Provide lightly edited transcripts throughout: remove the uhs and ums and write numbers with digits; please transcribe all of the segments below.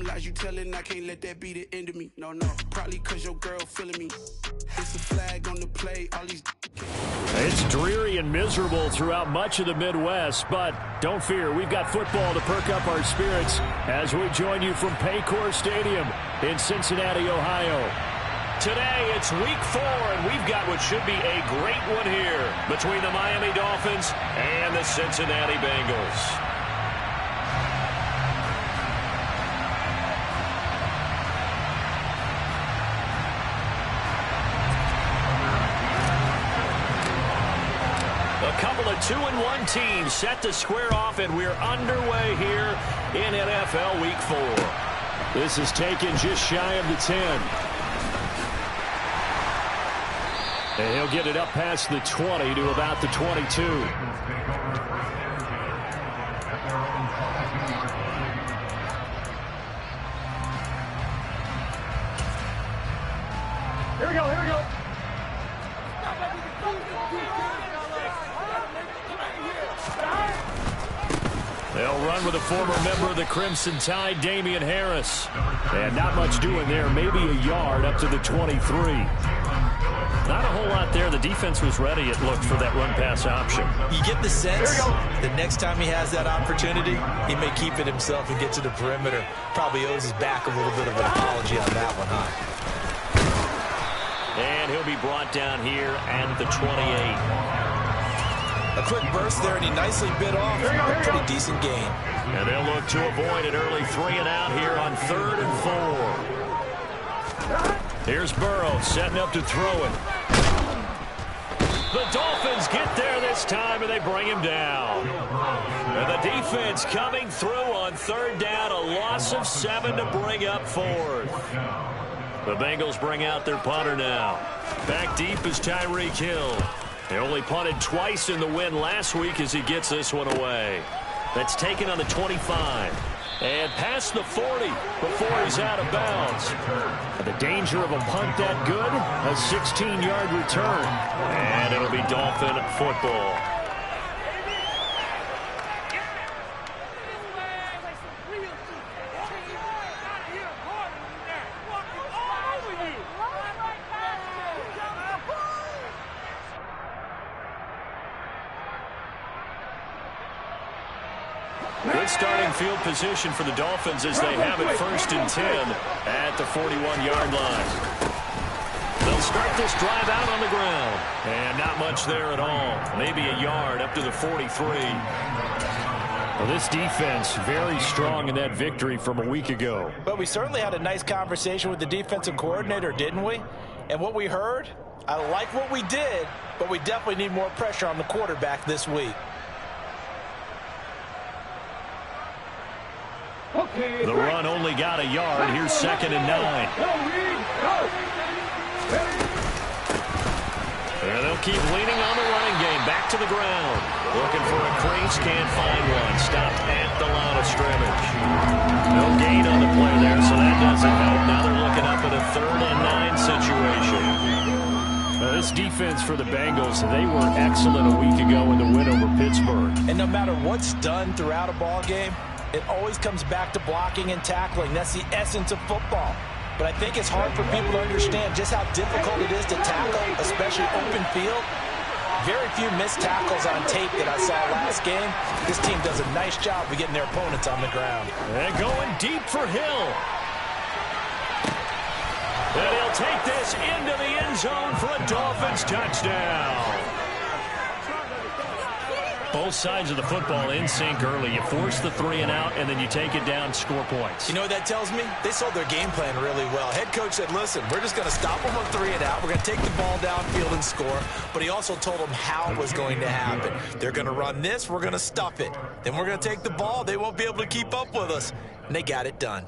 lies you telling, I can't let that be the end of me. No, probably cause your girl feeling me. It's a flag on the play, all these... It's dreary and miserable throughout much of the Midwest, but don't fear, we've got football to perk up our spirits as we join you from Paycor Stadium in Cincinnati, Ohio. Today, it's Week 4, and we've got what should be a great one here between the Miami Dolphins and the Cincinnati Bengals. A couple of 2-1 teams set to square off, and we're underway here in NFL Week 4. This is taken just shy of the 10. And he'll get it up past the 20 to about the 22. Here we go. They'll run with a former member of the Crimson Tide, Damian Harris. And not much doing there, maybe a yard up to the 23. Not a whole lot there. The defense was ready, it looked, for that run-pass option. You get the sense that next time he has that opportunity, he may keep it himself and get to the perimeter. Probably owes his back a little bit of an apology on that one, huh? And he'll be brought down here at the 28. A quick burst there, and he nicely bit off a pretty decent gain. And they'll look to avoid an early 3-and-out here on 3rd and 4. Here's Burrow setting up to throw it. The Dolphins get there this time, and they bring him down. And the defense coming through on 3rd down, a loss of 7 to bring up 4th. The Bengals bring out their punter now. Back deep is Tyreek Hill. They only punted twice in the win last week as he gets this one away. That's taken on the 25. And past the 40 before he's out of bounds. The danger of a punt that good, a 16-yard return. And it'll be Dolphin football. Good starting field position for the Dolphins as they have it 1st and 10 at the 41-yard line. They'll start this drive out on the ground. And not much there at all. Maybe a yard up to the 43. Well, this defense very strong in that victory from a week ago. But we certainly had a nice conversation with the defensive coordinator, didn't we? And what we heard, I like what we did, but we definitely need more pressure on the quarterback this week. The run only got a yard. Here's 2nd and 9. And they'll keep leaning on the running game. Back to the ground. Looking for a crease. Can't find one. Stopped at the line of scrimmage. No gain on the play there, so that doesn't help. Now they're looking up at a 3rd and 9 situation. This defense for the Bengals, they were excellent a week ago in the win over Pittsburgh. And no matter what's done throughout a ball game, it always comes back to blocking and tackling. That's the essence of football. But I think it's hard for people to understand just how difficult it is to tackle, especially open field. Very few missed tackles on tape that I saw last game. This team does a nice job of getting their opponents on the ground. And going deep for Hill. And he'll take this into the end zone for a Dolphins touchdown. Both sides of the football in sync early. You force the 3-and-out, and then you take it down, score points. You know what that tells me? They sold their game plan really well. Head coach said, listen, we're just going to stop them on 3-and-out. We're going to take the ball downfield and score. But he also told them how it was going to happen. They're going to run this. We're going to stuff it. Then we're going to take the ball. They won't be able to keep up with us. And they got it done.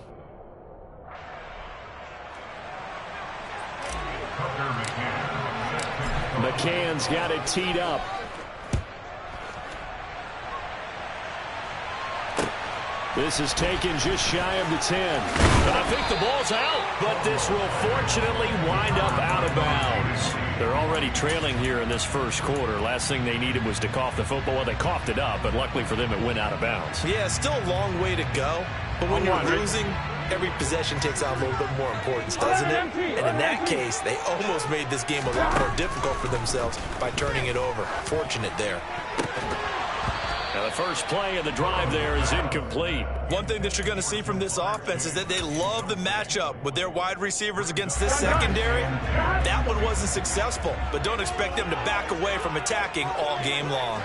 McCann's got it teed up. This is taken just shy of the 10. And I think the ball's out, but this will fortunately wind up out of bounds. They're already trailing here in this first quarter. Last thing they needed was to cough the football. Well, they coughed it up, but luckily for them, it went out of bounds. Yeah, still a long way to go. But when you're losing every possession takes on a little bit more importance, doesn't it? And in that case, they almost made this game a lot more difficult for themselves by turning it over. Fortunate there. Now the first play of the drive there is incomplete. One thing that you're going to see from this offense is that they love the matchup with their wide receivers against this secondary. That one wasn't successful, but don't expect them to back away from attacking all game long.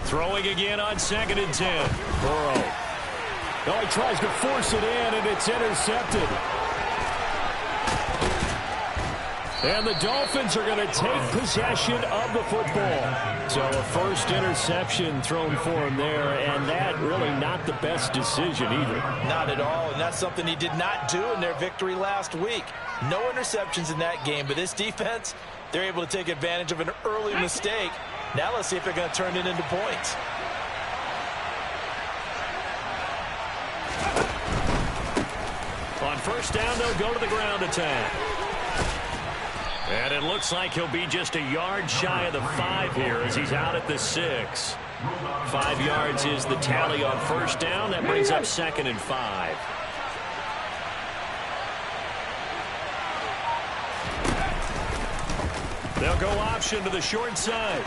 Throwing again on 2nd and 10. Burrow. Oh, he tries to force it in, and it's intercepted. And the Dolphins are going to take possession of the football. So a first interception thrown for him there, and that really not the best decision either. Not at all, and that's something he did not do in their victory last week. No interceptions in that game, but this defense, they're able to take advantage of an early mistake. Now let's see if they're going to turn it into points. On first down, they'll go to the ground attack. And it looks like he'll be just a yard shy of the 5 here as he's out at the 6. 5 yards is the tally on first down. That brings up 2nd and 5. They'll go option to the short side.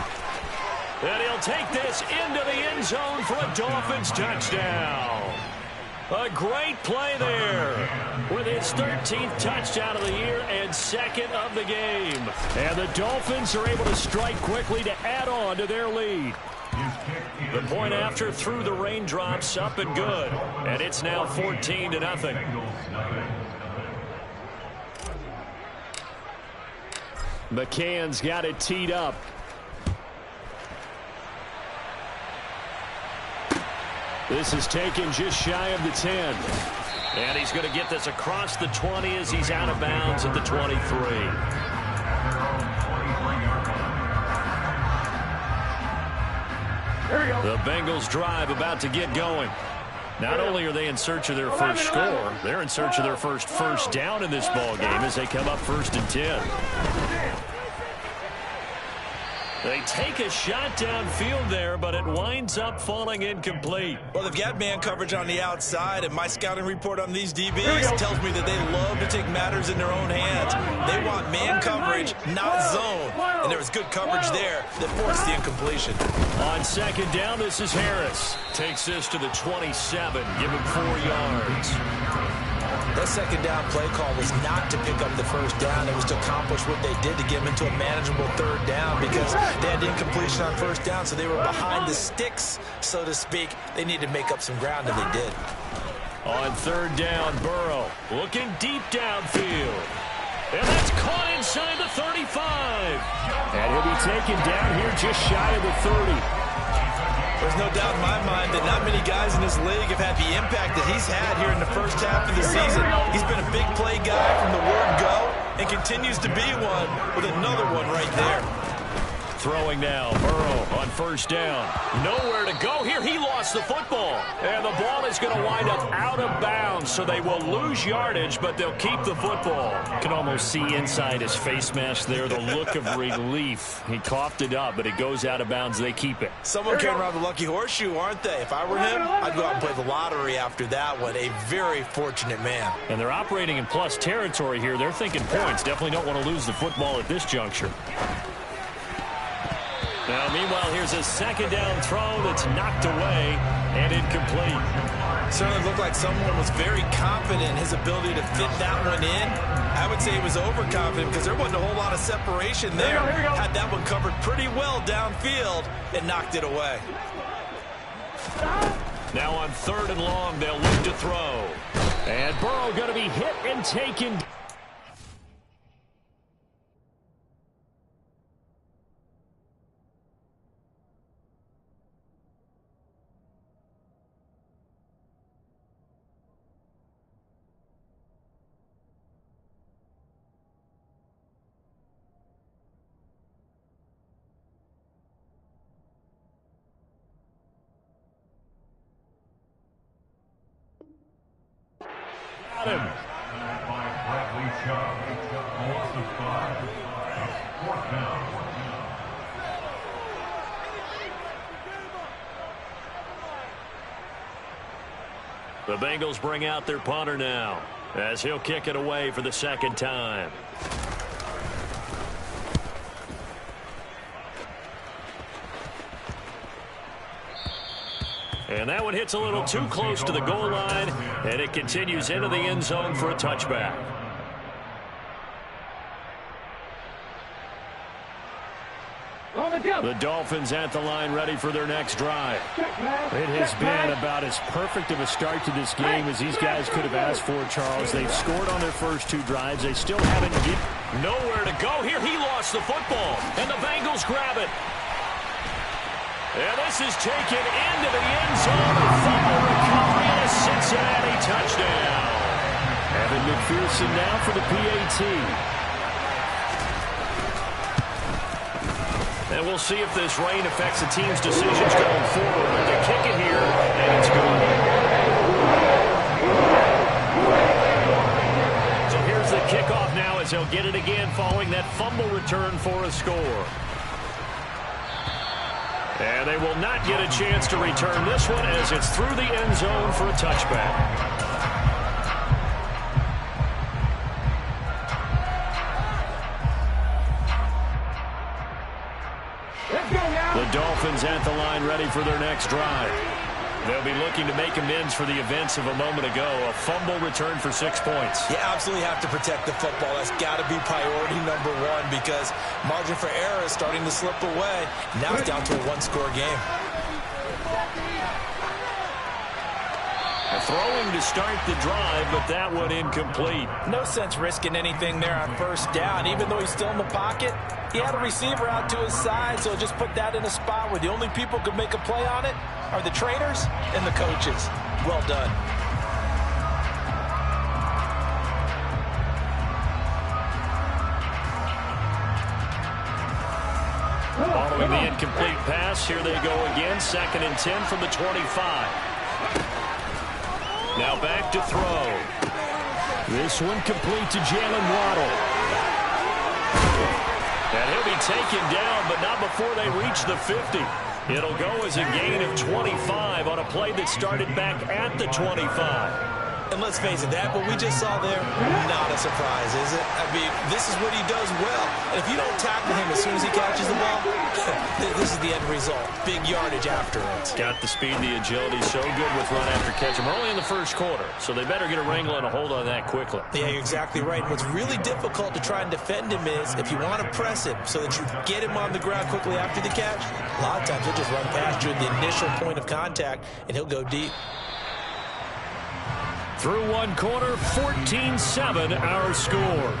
And he'll take this into the end zone for a Dolphins touchdown. A great play there with his 13th touchdown of the year and 2nd of the game. And the Dolphins are able to strike quickly to add on to their lead. The point after through the raindrops, up and good. And it's now 14-0. McCann's got it teed up. This is taken just shy of the 10. And he's going to get this across the 20 as he's out of bounds at the 23. The Bengals drive about to get going. Not only are they in search of their first score, they're in search of their first down in this ball game as they come up 1st and 10. They take a shot downfield there, but it winds up falling incomplete. Well, they've got man coverage on the outside, and my scouting report on these DBs tells me that they love to take matters in their own hands. They want man coverage, not zone. And there was good coverage there that forced the incompletion. On 2nd down, this is Harris. Takes this to the 27, give him 4 yards. That 2nd down play call was not to pick up the first down. It was to accomplish what they did to get them into a manageable 3rd down because they had incompletion on first down, so they were behind the sticks, so to speak. They needed to make up some ground, and they did. On 3rd down, Burrow looking deep downfield. And that's caught inside the 35. And he'll be taken down here just shy of the 30. There's no doubt in my mind that not many guys in this league have had the impact that he's had here in the first half of the season. He's been a big play guy from the word go and continues to be one with another one right there. Throwing now, Burrow on first down. Nowhere to go here. He lost the football. And the ball is going to wind up out of bounds, so they will lose yardage, but they'll keep the football. You can almost see inside his face mask there the look of relief. He coughed it up, but it goes out of bounds. They keep it. Someone came around the lucky horseshoe, aren't they? If I were him, I'd go out and play the lottery after that one. A very fortunate man. And they're operating in plus territory here. They're thinking points. Definitely don't want to lose the football at this juncture. Now, meanwhile, here's a 2nd down throw that's knocked away and incomplete. Certainly looked like someone was very confident in his ability to fit that one in. I would say he was overconfident because there wasn't a whole lot of separation there. Had that one covered pretty well downfield and knocked it away. Now on 3rd and long, they'll look to throw. And Burrow going to be hit and taken. Him. The Bengals bring out their punter now as he'll kick it away for the second time. And that one hits a little too close to the goal line, and it continues into the end zone for a touchback. The Dolphins at the line ready for their next drive. It has been about as perfect of a start to this game as these guys could have asked for, Charles. They've scored on their first 2 drives. They still haven't given. Nowhere to go here. He lost the football, and the Bengals grab it. And this is taken into the end zone. A fumble recovery and a Cincinnati touchdown. Evan McPherson now for the PAT. And we'll see if this rain affects the team's decisions going forward. But they kick it here, and it's good. So here's the kickoff now as they'll get it again following that fumble return for a score. And they will not get a chance to return this one as it's through the end zone for a touchback. The Dolphins at the line ready for their next drive. They'll be looking to make amends for the events of a moment ago. A fumble return for 6 points. You absolutely have to protect the football. That's got to be priority number 1 because margin for error is starting to slip away. Now it's down to a 1-score game. Throwing to start the drive, but that one incomplete. No sense risking anything there on first down. Even though he's still in the pocket, he had a receiver out to his side, so just put that in a spot where the only people who could make a play on it are the trainers and the coaches. Well done. Following the incomplete pass, here they go again. 2nd and 10 from the 25. Now back to throw. This one complete to Jalen Waddle. And he'll be taken down, but not before they reach the 50. It'll go as a gain of 25 on a play that started back at the 25. And let's face it, that what we just saw there, not a surprise, is it? I mean, this is what he does well. And if you don't tackle him as soon as he catches the ball, this is the end result. Big yardage after it. Got the speed, the agility, so good with run after catch. We're only in the first quarter, so they better get a wrangle and a hold on that quickly. Yeah, you're exactly right. What's really difficult to try and defend him is if you want to press him so that you get him on the ground quickly after the catch, a lot of times he'll just run past you at the initial point of contact, and he'll go deep. Through 1 quarter, 14-7 our score.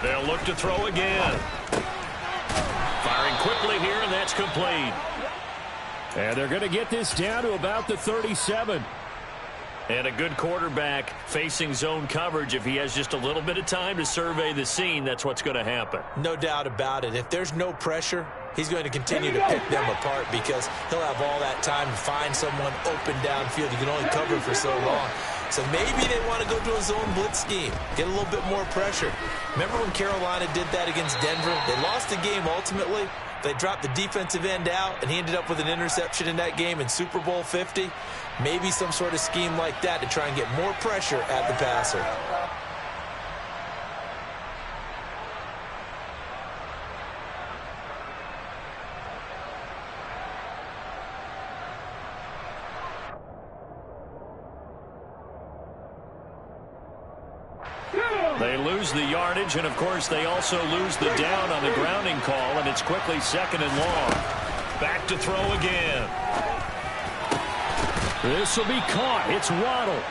They'll look to throw again. Firing quickly here, and that's complete. And they're going to get this down to about the 37. And a good quarterback facing zone coverage. If he has just a little bit of time to survey the scene, that's what's going to happen. No doubt about it. If there's no pressure, he's going to continue to pick them apart because he'll have all that time to find someone open downfield. You can only cover for so long. So maybe they want to go to a zone blitz scheme, get a little bit more pressure. Remember when Carolina did that against Denver? They lost the game ultimately. They dropped the defensive end out, and he ended up with an interception in that game in Super Bowl 50. Maybe some sort of scheme like that to try and get more pressure at the passer. They lose the yardage, and of course they also lose the down on the grounding call, and it's quickly 2nd and long. Back to throw again. This will be caught. It's Waddle.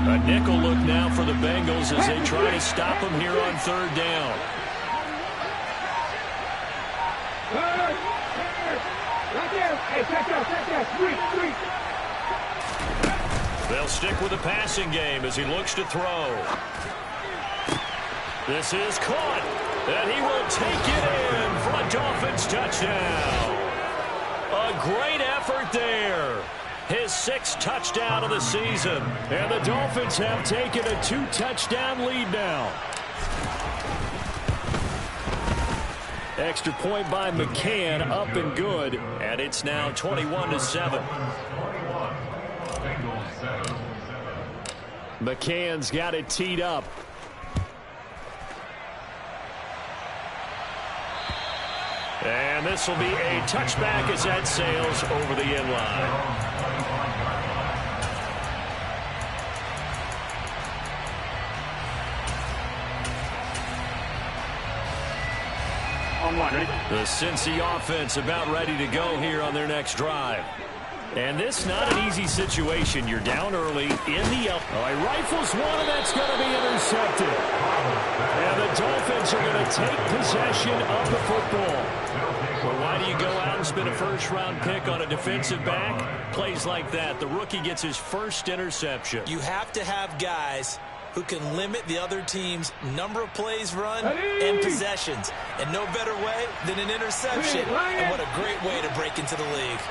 A nickel look now for the Bengals as they try to stop him here on 3rd down. They'll stick with the passing game as he looks to throw. This is caught, and he will take it in for a Dolphins touchdown. A great effort there. His 6th touchdown of the season. And the Dolphins have taken a 2-touchdown lead now. Extra point by McCann, up and good. And it's now 21-7. McCann's got it teed up. And this will be a touchback as that sails over the end line. The Cincy offense about ready to go here on their next drive. And this not an easy situation. You're down early in the up. Oh, he rifles one, and that's going to be intercepted. And the Dolphins are going to take possession of the football. Well, why do you go out and spend a first-round pick on a defensive back? Plays like that. The rookie gets his first interception. You have to have guys who can limit the other team's number of plays run and possessions. And no better way than an interception. And what a great way to break into the league.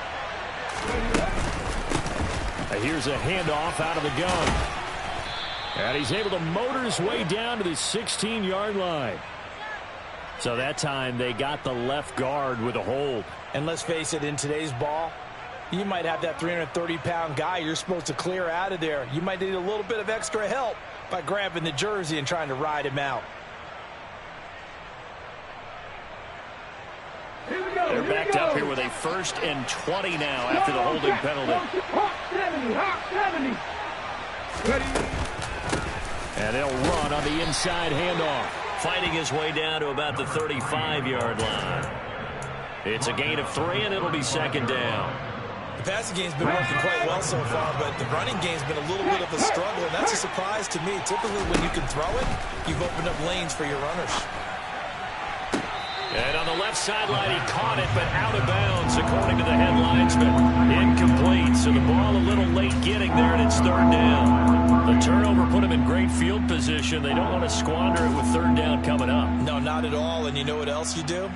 Here's a handoff out of the gun. And he's able to motor his way down to the 16-yard line. So that time they got the left guard with a hold. And let's face it, in today's ball, you might have that 330-pound guy you're supposed to clear out of there. You might need a little bit of extra help by grabbing the jersey and trying to ride him out. They're backed up here with a 1st and 20 now after the holding penalty. And they'll run on the inside handoff. Fighting his way down to about the 35-yard line. It's a gain of 3, and it'll be 2nd down. The passing game's been working quite well so far, but the running game's been a little bit of a struggle, and that's a surprise to me. Typically, when you can throw it, you've opened up lanes for your runners. And on the left sideline, he caught it, but out of bounds, according to the head linesman. Incomplete, so the ball a little late getting there, and it's 3rd down. The turnover put him in great field position. They don't want to squander it with 3rd down coming up. No, not at all, and you know what else you do?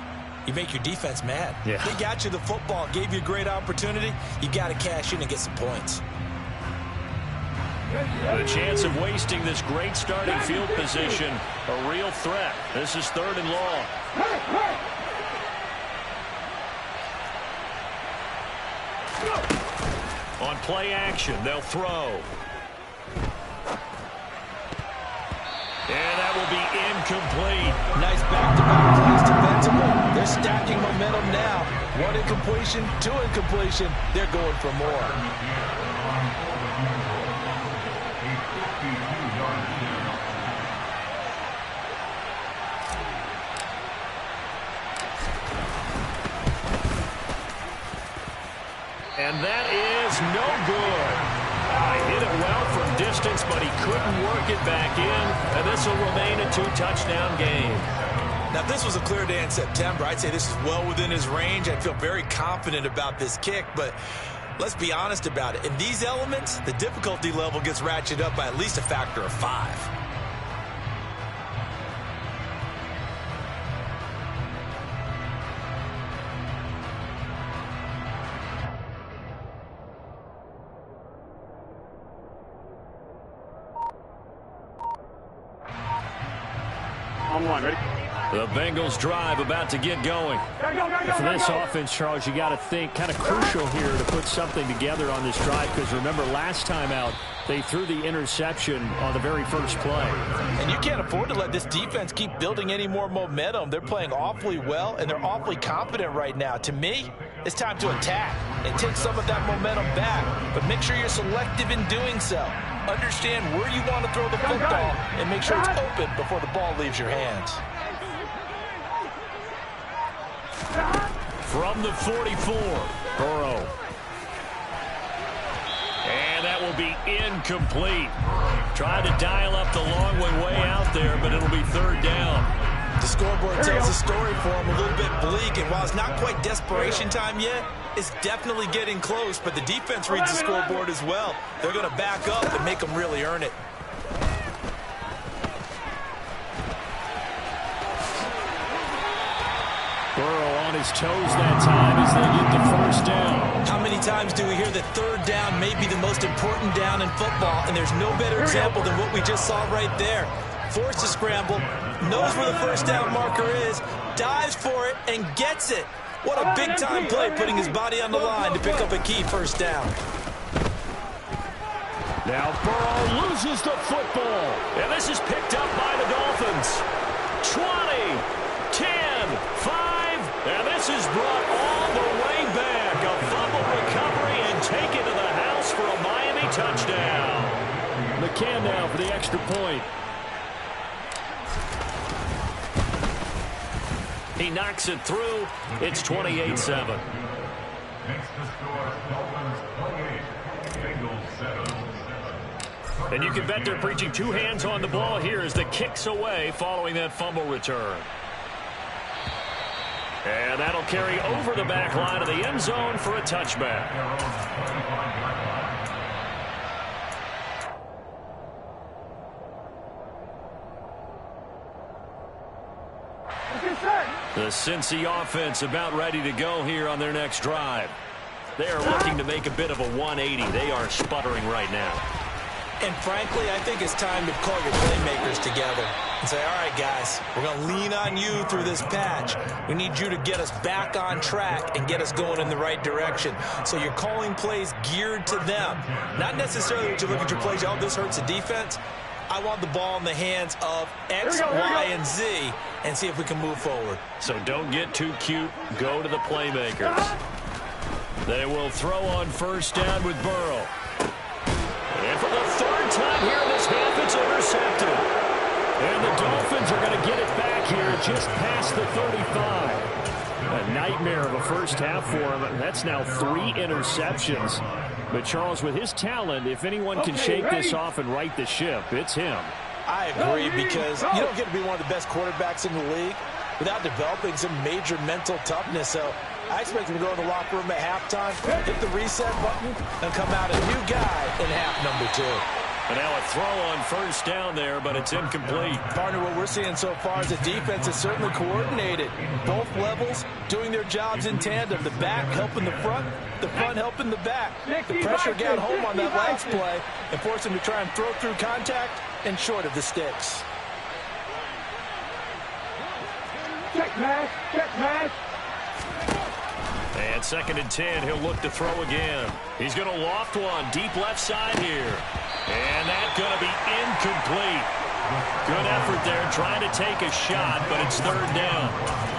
You make your defense mad. Yeah. They got you the football, gave you a great opportunity. You got to cash in and get some points. The chance of wasting this great starting field position, a real threat. This is 3rd and long. On play action, they'll throw. And that will be incomplete. Nice back-to-back plays defensively. They're stacking momentum now. 1 incompletion, 2 incompletion. They're going for more. And that is no good. Hit it well from distance, but he couldn't work it back in. And this will remain a 2-touchdown game. Now, if this was a clear day in September, I'd say this is well within his range. I'd feel very confident about this kick, but let's be honest about it. In these elements, the difficulty level gets ratcheted up by at least a factor of 5. Ready? The Bengals drive about to get going. For this offense, Charles, you got to think kind of crucial here to put something together on this drive, because remember last time out they threw the interception on the very first play. And you can't afford to let this defense keep building any more momentum. They're playing awfully well, and they're awfully confident right now. To me, it's time to attack and take some of that momentum back, but make sure you're selective in doing so. Understand where you want to throw the football and make sure it's open before the ball leaves your hands. From the 44, Burrow. and that will be incomplete. Tried to dial up the long way out there, but it'll be 3rd down. The scoreboard tells the story for him, a little bit bleak, and while it's not quite desperation time yet, it's definitely getting close, but the defense reads the scoreboard as well. They're going to back up and make them really earn it. Burrow on his toes that time as they get the first down. How many times do we hear that third down may be the most important down in football, and there's no better example than what we just saw right there. Forced to scramble, knows where the first down marker is, dives for it, and gets it. What a big-time play, putting his body on the line to pick up a key first down. Now Burrow loses the football. And this is picked up by the Dolphins. 20, 10, 5, and this is brought all the way back. A fumble recovery and taken to the house for a Miami touchdown. McCann now for the extra point. He knocks it through. It's 28-7. Next to score, Dolphins 28, Bengals 7. And you can bet they're preaching two hands on the ball here as the kick's away following that fumble return. And that'll carry over the back line of the end zone for a touchback. The Cincy offense about ready to go here on their next drive. They are looking to make a bit of a 180. They are sputtering right now. And frankly, I think it's time to call your playmakers together and say, all right, guys, we're going to lean on you through this patch. We need you to get us back on track and get us going in the right direction. So you're calling plays geared to them. Not necessarily that you look at your plays, oh, this hurts the defense. I want the ball in the hands of X, Y, and Z and see if we can move forward. So don't get too cute. Go to the playmakers. They will throw on first down with Burrow. And for the third time here in this half, it's intercepted. And the Dolphins are going to get it back here just past the 35. A nightmare of a first half for him. That's now 3 interceptions. But, Charles, with his talent, if anyone can shake this off and right the ship, it's him. I agree, because you don't get to be one of the best quarterbacks in the league without developing some major mental toughness. So I expect him to go to the locker room at halftime, hit the reset button, and come out a new guy in half number 2. And now a throw on first down there, but it's incomplete. Partner, what we're seeing so far is the defense is certainly coordinated. Both levels doing their jobs in tandem. The back helping the front helping the back. The pressure got home on that last play and forced him to try and throw through contact and short of the sticks. Check pass. And 2nd and 10, he'll look to throw again. He's going to loft one deep left side here. And that's going to be incomplete. Good effort there trying to take a shot, but it's 3rd down.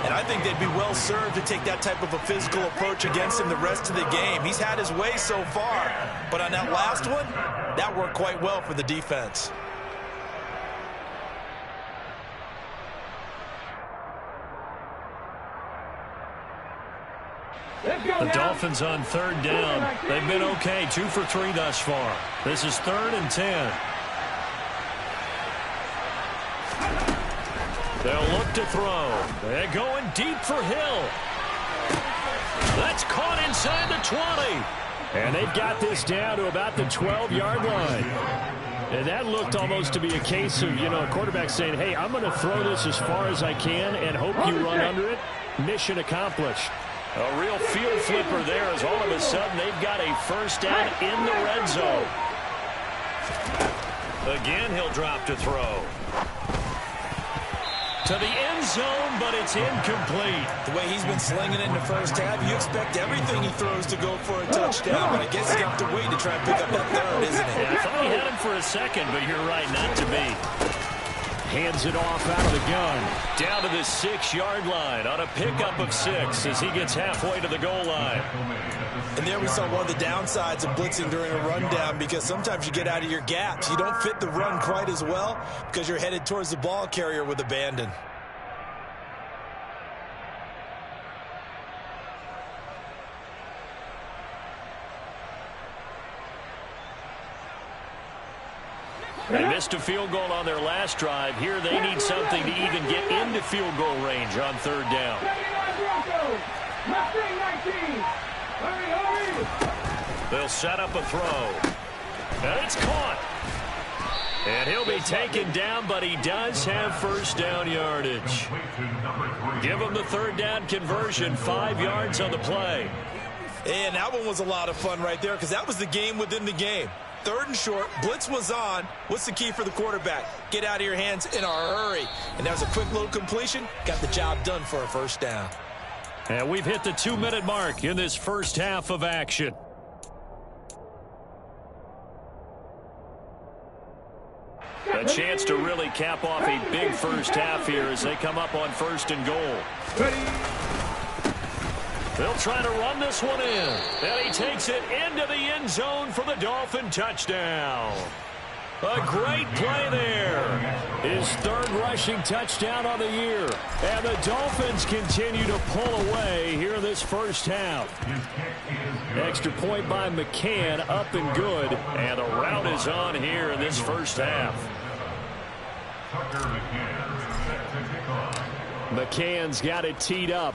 And I think they'd be well served to take that type of a physical approach against him the rest of the game. He's had his way so far, but on that last one, that worked quite well for the defense. The Dolphins on 3rd down. They've been okay, 2 for 3 thus far. This is 3rd and 10. They'll look to throw. They're going deep for Hill. That's caught inside the 20. And they've got this down to about the 12-yard line. And that looked almost to be a case of, a quarterback saying, hey, I'm going to throw this as far as I can and hope you run under it. Mission accomplished. A real field flipper there as all of a sudden they've got a first down in the red zone. Again, he'll drop to throw. To the end zone, but it's incomplete. The way he's been slinging it in the first half, you expect everything he throws to go for a touchdown, but I guess he's got to wait to try and pick up that third, isn't it? Yeah, I thought he had him for a second, but you're right, not to be. Hands it off out of the gun. Down to the 6-yard line on a pickup of 6 as he gets halfway to the goal line. And there we saw one of the downsides of blitzing during a rundown, because sometimes you get out of your gaps. You don't fit the run quite as well because you're headed towards the ball carrier with abandon. They missed a field goal on their last drive. Here they need something to even get into field goal range on third down. They'll set up a throw. And it's caught. And he'll be taken down, but he does have first down yardage. Give him the third down conversion, 5 yards on the play. And that one was a lot of fun right there because that was the game within the game. 3rd and short, blitz was on. What's the key for the quarterback? Get out of your hands in a hurry. And that was a quick little completion. Got the job done for a first down. And we've hit the 2-minute mark in this first half of action. A chance to really cap off a big first half here as they come up on 1st and goal. They'll try to run this one in. And he takes it into the end zone for the Dolphin touchdown. A great play there. His 3rd rushing touchdown on the year. And the Dolphins continue to pull away here in this first half. Extra point by McCann, up and good. And the route is on here in this first half. McCann's got it teed up.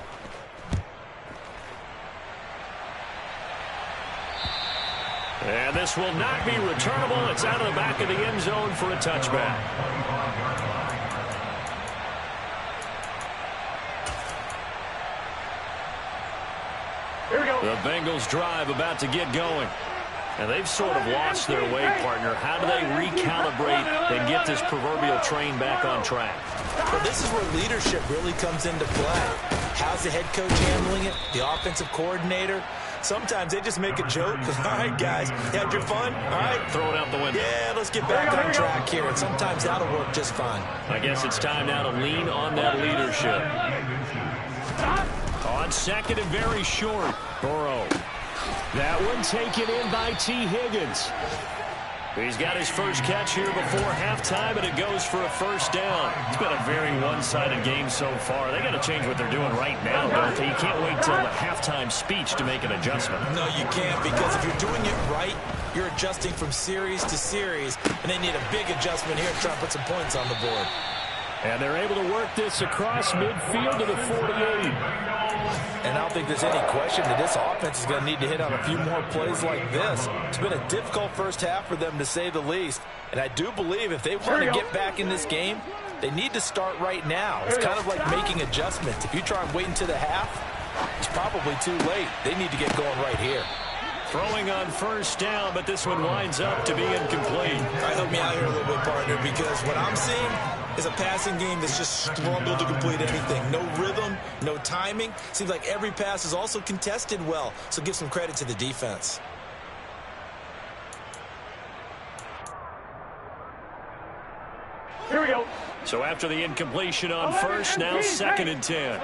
And this will not be returnable. It's out of the back of the end zone for a touchback. Here we go. The Bengals drive about to get going. And they've sort of lost their way, partner. How do they recalibrate and get this proverbial train back on track? Well, this is where leadership really comes into play. How's the head coach handling it? The offensive coordinator? Sometimes they just make a joke. All right, guys, you had your fun? All right. Throw it out the window. Yeah, let's get back on track here. And sometimes that'll work just fine. I guess it's time now to lean on that leadership. On 2nd and very short, Burrow. That one taken in by T. Higgins. He's got his first catch here before halftime, and it goes for a first down. It's been a very one-sided game so far. They got to change what they're doing right now, don't they? You can't wait till the halftime speech to make an adjustment. No, you can't, because if you're doing it right, you're adjusting from series to series, and they need a big adjustment here to try and put some points on the board. And they're able to work this across midfield to the 48. And I don't think there's any question that this offense is going to need to hit on a few more plays like this. It's been a difficult first half for them, to say the least. And I do believe if they want to get back in this game, they need to start right now. It's kind of like making adjustments. If you try and wait until the half, it's probably too late. They need to get going right here. Throwing on first down, but this one winds up to be incomplete. All right, help me out here a little bit, partner, because what I'm seeing is a passing game that's just struggled to complete anything. No rhythm, no timing. Seems like every pass is also contested well, so give some credit to the defense. Here we go. So after the incompletion on first, now 2nd and 10.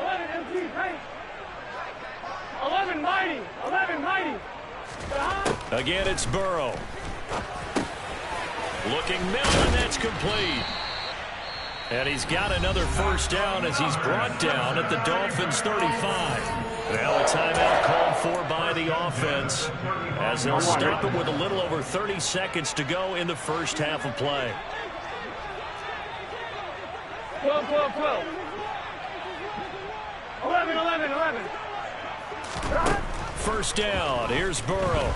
11 mighty. 11 mighty. Again, it's Burrow. Looking middle, and that's complete. And he's got another first down as he's brought down at the Dolphins' 35. Now a timeout called for by the offense as they'll stop it with a little over 30 seconds to go in the first half of play. 12, 12, 12. 11, 11, 11. First down. Here's Burrow.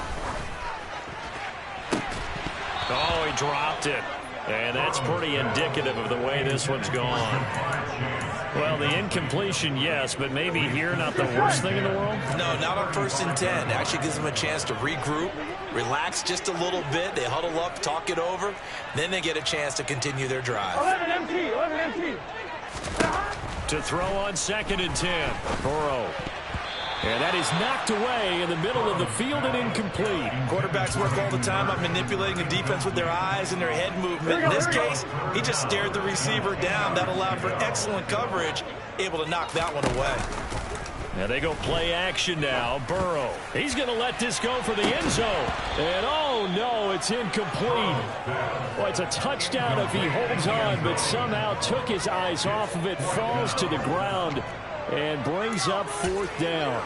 Oh, he dropped it. And that's pretty indicative of the way this one's gone. Well, the incompletion, yes, but maybe here not the worst thing in the world? No, not on 1st and 10. It actually gives them a chance to regroup, relax just a little bit. They huddle up, talk it over. Then they get a chance to continue their drive. 11 empty, 11 empty. To throw on 2nd and 10. Burrow. And that is knocked away in the middle of the field and incomplete. Quarterbacks work all the time on manipulating the defense with their eyes and their head movement. In this case, he just stared the receiver down. That allowed for excellent coverage, able to knock that one away. And they go play action now. Burrow. He's going to let this go for the end zone. And oh no, it's incomplete. Well, it's a touchdown if he holds on, but somehow took his eyes off of it, falls to the ground, and brings up 4th down.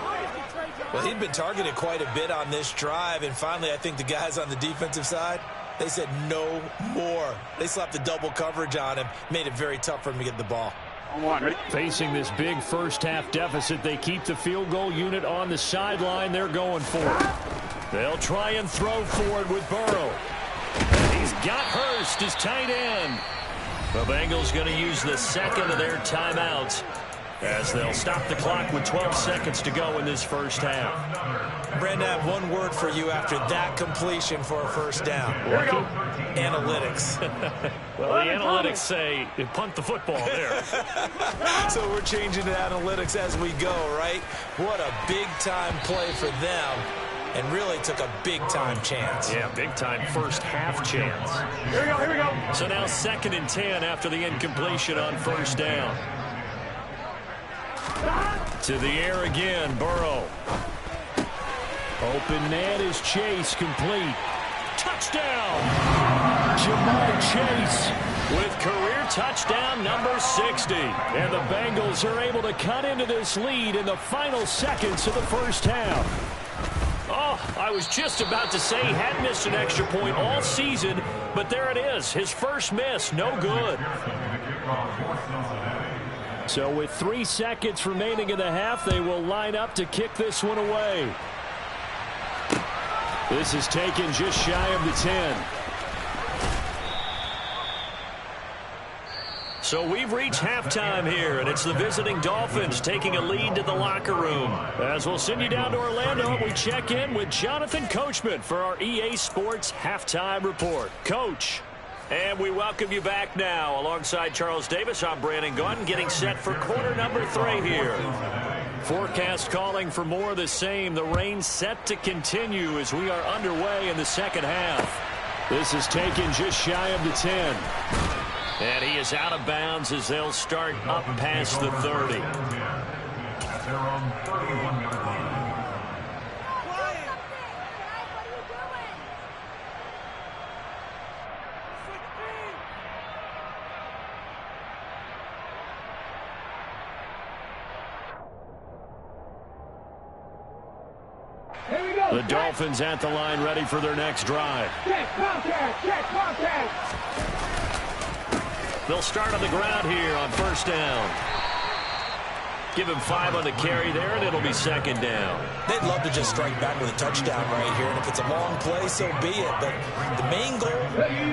Well, he'd been targeted quite a bit on this drive, and finally I think the guys on the defensive side They said no more. They slapped the double coverage on him, made it very tough for him to get the ball. Facing this big first-half deficit, they keep the field goal unit on the sideline. They're going for it. They'll try and throw for it with Burrow. And he's got Hurst as tight end. The Bengals going to use the second of their timeouts as they'll stop the clock with 12 seconds to go in this first half. Brandon, I have one word for you after that completion for a first down. Analytics. Well, the analytics say punt the football there. So we're changing to analytics as we go, right? What a big-time play for them, and really took a big-time chance. Yeah, big-time first-half chance. Here we go, here we go. So now 2nd and 10 after the incompletion on first down. To the air again, Burrow. Open man is Chase, complete. Touchdown! Jamar Chase with career touchdown number 60. And the Bengals are able to cut into this lead in the final seconds of the first half. Oh, I was just about to say he hadn't missed an extra point all season, but there it is. His first miss, no good. So with 3 seconds remaining in the half, they will line up to kick this one away. This is taken just shy of the 10. So we've reached halftime here, and it's the visiting Dolphins taking a lead to the locker room. As we'll send you down to Orlando, we check in with Jonathan Coachman for our EA Sports Halftime Report. Coach. And we welcome you back now. Alongside Charles Davis, I'm Brandon Gunn, getting set for quarter number 3 here. Forecast calling for more of the same. The rain set to continue as we are underway in the second half. This is taken just shy of the 10. And he is out of bounds as they'll start up past the 30. They're on 31-yard line. The Dolphins at the line, ready for their next drive. Check contact, check contact. They'll start on the ground here on first down. Give him 5 on the carry there, and it'll be 2nd down. They'd love to just strike back with a touchdown right here, and if it's a long play, so be it. But the main goal,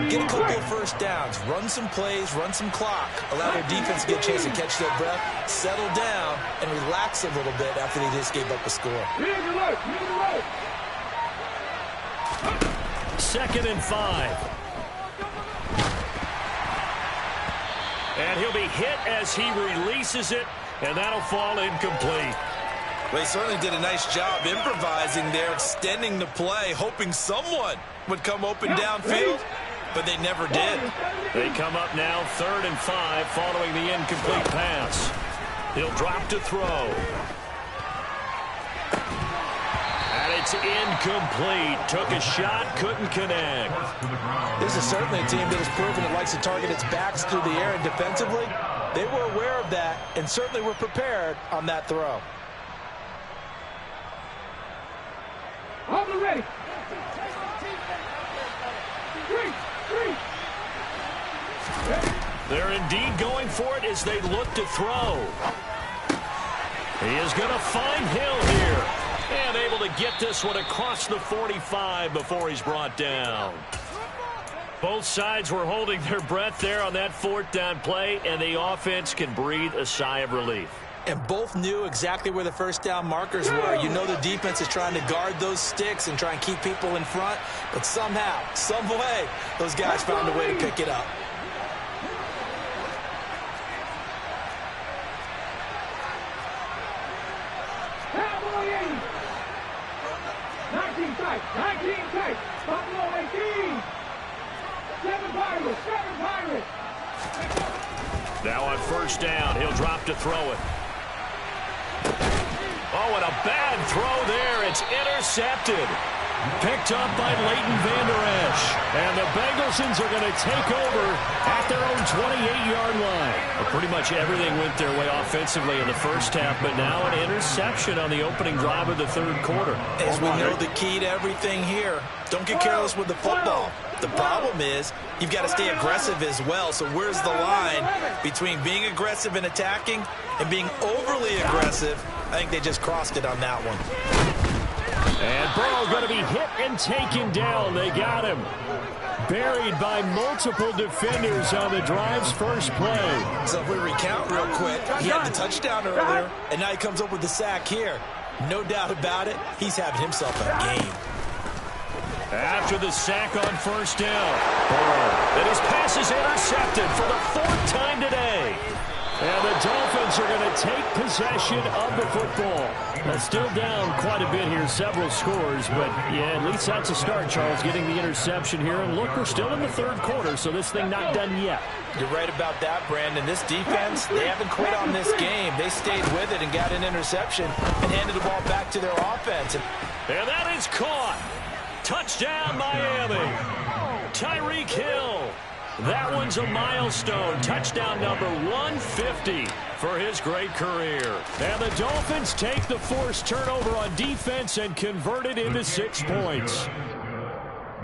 get a couple of first downs, run some plays, run some clock, allow their defense to get a chance to catch their breath, settle down, and relax a little bit after they just gave up a score. 2nd and 5. And he'll be hit as he releases it, and that'll fall incomplete. Well, he certainly did a nice job improvising there, extending the play, hoping someone would come open downfield, but they never did. They come up now 3rd and 5 following the incomplete pass. He'll drop to throw. And it's incomplete. Took a shot, couldn't connect. This is certainly a team that has proven it likes to target its backs through the air, and defensively, they were aware of that and certainly were prepared on that throw. Hold it ready. 3. They're indeed going for it as they look to throw. He is going to find Hill here. And able to get this one across the 45 before he's brought down. Both sides were holding their breath there on that 4th down play, and the offense can breathe a sigh of relief. And both knew exactly where the first down markers were. You know the defense is trying to guard those sticks and try and keep people in front, but somehow, some way, those guys found a way to pick it up. Cowboy 80. 19 tight, 19 tight. Buffalo 18. 7 Pirates, 7 Pirates. Now on first down, he'll drop to throw it. Oh, and a bad throw there. It's intercepted. Picked up by Leighton Vander Esch. And the Bengalsons are going to take over at their own 28-yard line. Well, pretty much everything went their way offensively in the first half, but now an interception on the opening drive of the 3rd quarter. As we know, the key to everything here, don't get careless with the football. The problem is you've got to stay aggressive as well. So where's the line between being aggressive and attacking and being overly aggressive? I think they just crossed it on that one. And Burrow going to be hit and taken down. They got him. Buried by multiple defenders on the drive's first play. So if we recount real quick, he had the touchdown earlier, and now he comes up with the sack here. No doubt about it, he's having himself a game. After the sack on first down, Burrow. And his pass is intercepted for the 4th time today. And the Dolphins are going to take possession of the football. That's still down quite a bit here, several scores. But, yeah, at least that's a start, Charles, getting the interception here. And look, we're still in the 3rd quarter, so this thing not done yet. You're right about that, Brandon. This defense, they haven't quit on this game. They stayed with it and got an interception and handed the ball back to their offense. And that is caught. Touchdown, Miami. Tyreek Hill. That one's a milestone. Touchdown number 150 for his great career. And the Dolphins take the forced turnover on defense and convert it into 6 points.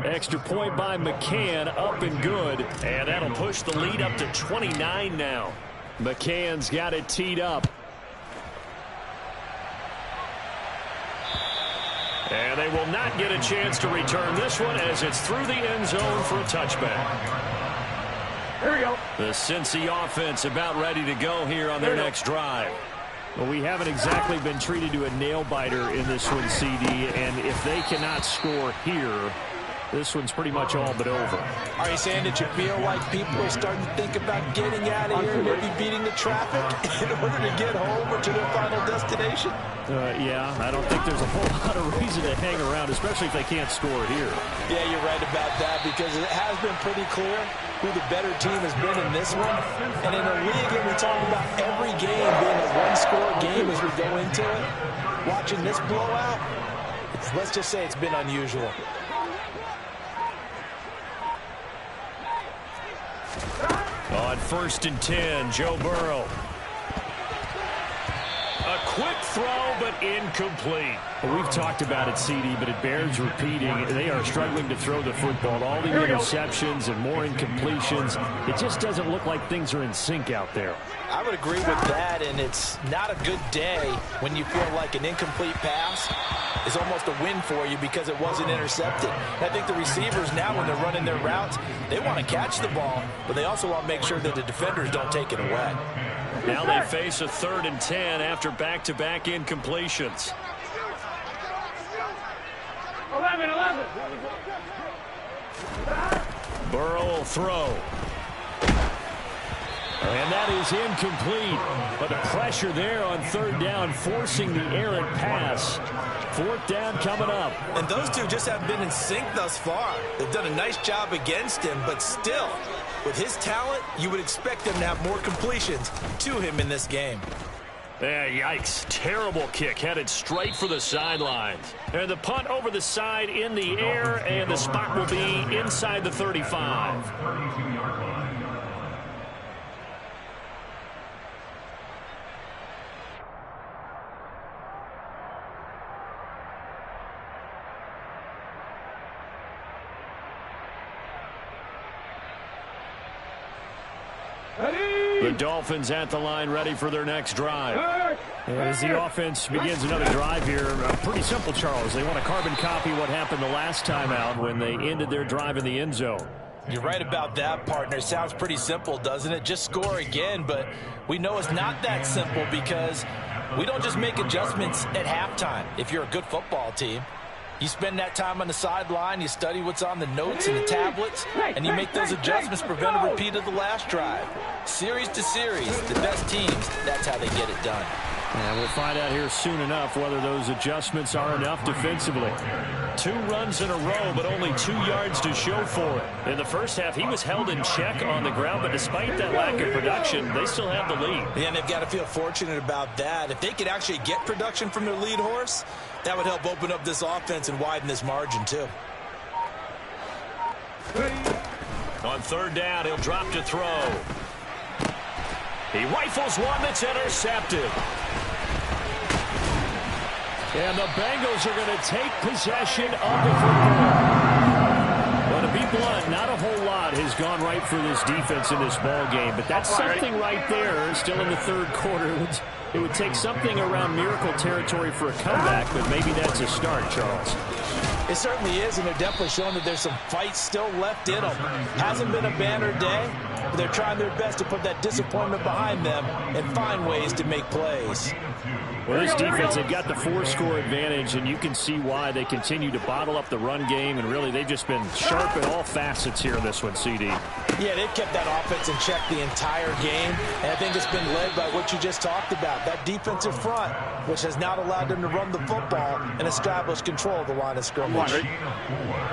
Extra point by McCann, up and good. And that'll push the lead up to 29 now. McCann's got it teed up. And they will not get a chance to return this one as it's through the end zone for a touchback. Here we go. The Cincy offense about ready to go here on their next drive. Well, we haven't exactly been treated to a nail-biter in this one, CD, and if they cannot score here, this one's pretty much all but over. Are you saying that you feel like people are starting to think about getting out of here and maybe beating the traffic in order to get home or to their final destination? Yeah, I don't think there's a whole lot of reason to hang around, especially if they can't score here. Yeah, you're right about that because it has been pretty clear who the better team has been in this one. And in a league that we talk about every game being a one-score game as we go into it, watching this blowout, let's just say it's been unusual. On 1st and 10, Joe Burrow. A quick throw, but incomplete. Well, we've talked about it, CD, but it bears repeating. They are struggling to throw the football. All the interceptions and more incompletions. It just doesn't look like things are in sync out there. I would agree with that, and it's not a good day when you feel like an incomplete pass is almost a win for you because it wasn't intercepted. And I think the receivers now, when they're running their routes, they want to catch the ball, but they also want to make sure that the defenders don't take it away. Now they face a 3rd and 10 after back-to-back incompletions. 11. Burrow will throw. And that is incomplete. But the pressure there on 3rd down, forcing the errant pass. 4th down coming up. And those two just haven't been in sync thus far. They've done a nice job against him, but still, with his talent, you would expect them to have more completions to him in this game. Yeah, yikes. Terrible kick headed straight for the sidelines. And the punt over the side in the air, and the spot will be inside the 35. 32-yard line. The Dolphins at the line, ready for their next drive. As the offense begins another drive here, pretty simple, Charles. They want to carbon copy what happened the last time out when they ended their drive in the end zone. You're right about that, partner. Sounds pretty simple, doesn't it? Just score again, but we know it's not that simple because we don't just make adjustments at halftime if you're a good football team. You spend that time on the sideline, you study what's on the notes and the tablets, and you make those adjustments to prevent a repeat of the last drive. Series to series, the best teams, that's how they get it done. And we'll find out here soon enough whether those adjustments are enough defensively. 2 runs in a row, but only 2 yards to show for it. In the first half, he was held in check on the ground, but despite that lack of production, they still have the lead. Yeah, and they've got to feel fortunate about that. If they could actually get production from their lead horse, that would help open up this offense and widen this margin, too. On 3rd down, he'll drop to throw. He rifles one that's intercepted. And the Bengals are going to take possession of the football. But to be blunt, not a whole lot has gone right for this defense in this ball game, but that's something right there. Still in the third quarter. It would take something around miracle territory for a comeback, but maybe that's a start, Charles. It certainly is, and they're definitely showing that there's some fight still left in them. Hasn't been a banner day, but they're trying their best to put that disappointment behind them and find ways to make plays. Well, this defense, they've got the 4-score advantage, and you can see why they continue to bottle up the run game, and really they've just been sharp at all facets here in this one, CD. Yeah, they've kept that offense in check the entire game, and I think it's been led by what you just talked about, that defensive front, which has not allowed them to run the football and establish control of the line of scrimmage.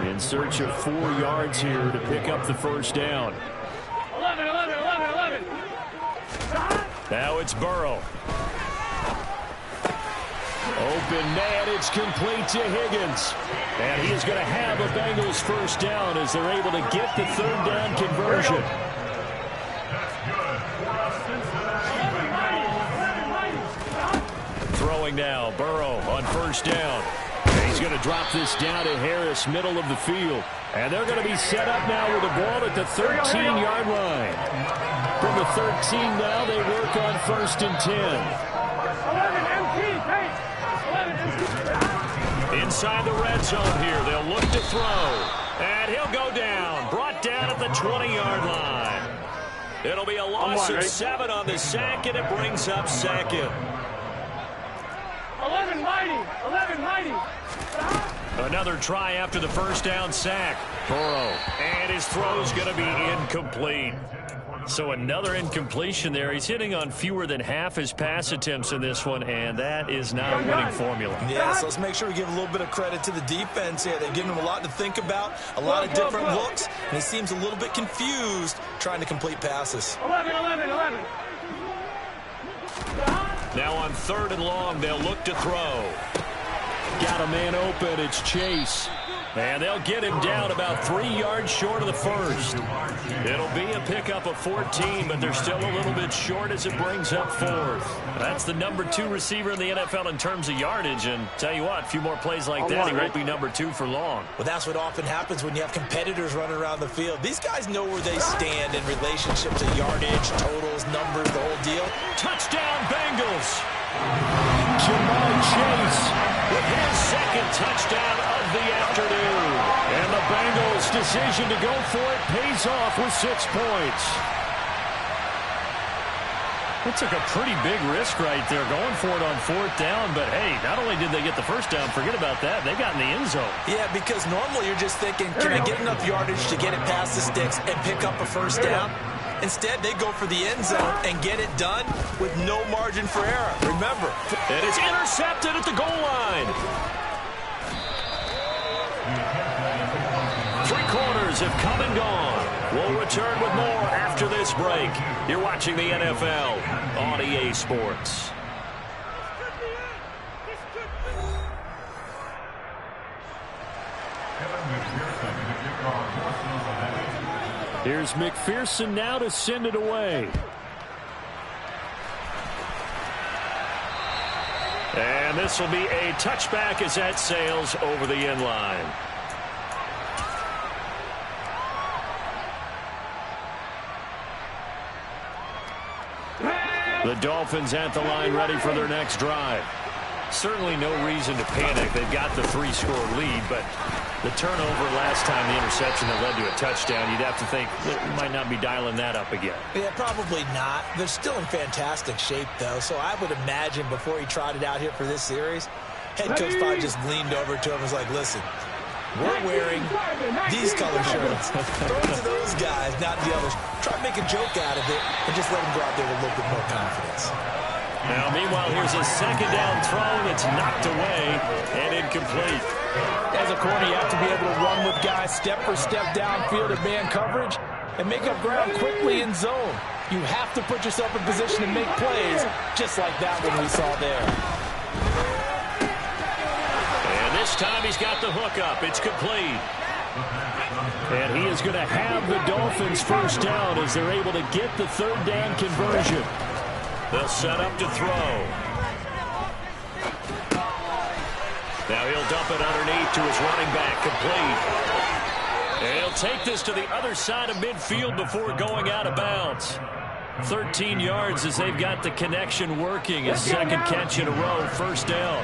In search of 4 yards here to pick up the first down. 11. Now it's Burrow. Open man, it's complete to Higgins. And he is going to have a Bengals first down as they're able to get the third down conversion. Throwing now, Burrow on first down. And he's going to drop this down to Harris, middle of the field. And they're going to be set up now with the ball at the 13-yard line. From the 13 now, they work on first and 10. Inside the red zone here, they'll look to throw. And he'll go down, brought down at the 20-yard line. It'll be a loss of 7 on the sack, and it brings up second. 11 mighty. Another try after the first down sack. Burrow, and his throw's going to be incomplete. So another incompletion there. He's hitting on fewer than half his pass attempts in this one, and that is not a winning formula. Yeah, so let's make sure we give a little bit of credit to the defense here. They've given him a lot to think about, a lot of different looks, and he seems a little bit confused trying to complete passes. 11. Now on third and long, they'll look to throw. Got a man open. It's Chase. And they'll get him down about 3 yards short of the first. It'll be a pickup of 14, but they're still a little bit short as it brings up fourth. That's the number 2 receiver in the NFL in terms of yardage. And tell you what, a few more plays like that, he won't be number 2 for long. Well, that's what often happens when you have competitors running around the field. These guys know where they stand in relationship to yardage, totals, numbers, the whole deal. Touchdown, Bengals! Ja'Marr Chase with his second touchdown of the afternoon. And the Bengals' decision to go for it pays off with 6 points. That took a pretty big risk right there, going for it on fourth down. But, hey, not only did they get the first down, forget about that, they got in the end zone. Yeah, because normally you're just thinking, can I get enough yardage to get it past the sticks and pick up a first down? Instead, they go for the end zone and get it done with no margin for error. Remember, it is intercepted at the goal line. 3 quarters have come and gone. We'll return with more after this break. You're watching the NFL on EA Sports. Here's McPherson now to send it away. And this will be a touchback as that sails over the end line. The Dolphins at the line ready for their next drive. Certainly no reason to panic. They've got the 3-score lead, but the turnover last time, the interception that led to a touchdown, you'd have to think that we might not be dialing that up again. Yeah, probably not. They're still in fantastic shape, though, so I would imagine before he trotted out here for this series, head coach probably just leaned over to him and was like, listen, we're wearing these color shirts. Throw it to those guys, not the others. Try to make a joke out of it and just let them go out there with a little bit more confidence. Now, meanwhile, here's a second down throw that's knocked away and incomplete. As a corner, you have to be able to run with guys step for step downfield in man coverage and make up ground quickly in zone. You have to put yourself in position to make plays, just like that one we saw there. And this time he's got the hook up. It's complete. And he is going to have the Dolphins first down as they're able to get the third down conversion. They'll set up to throw. Now he'll dump it underneath to his running back, complete. And he'll take this to the other side of midfield before going out of bounds. 13 yards as they've got the connection working. His second catch in a row, first down.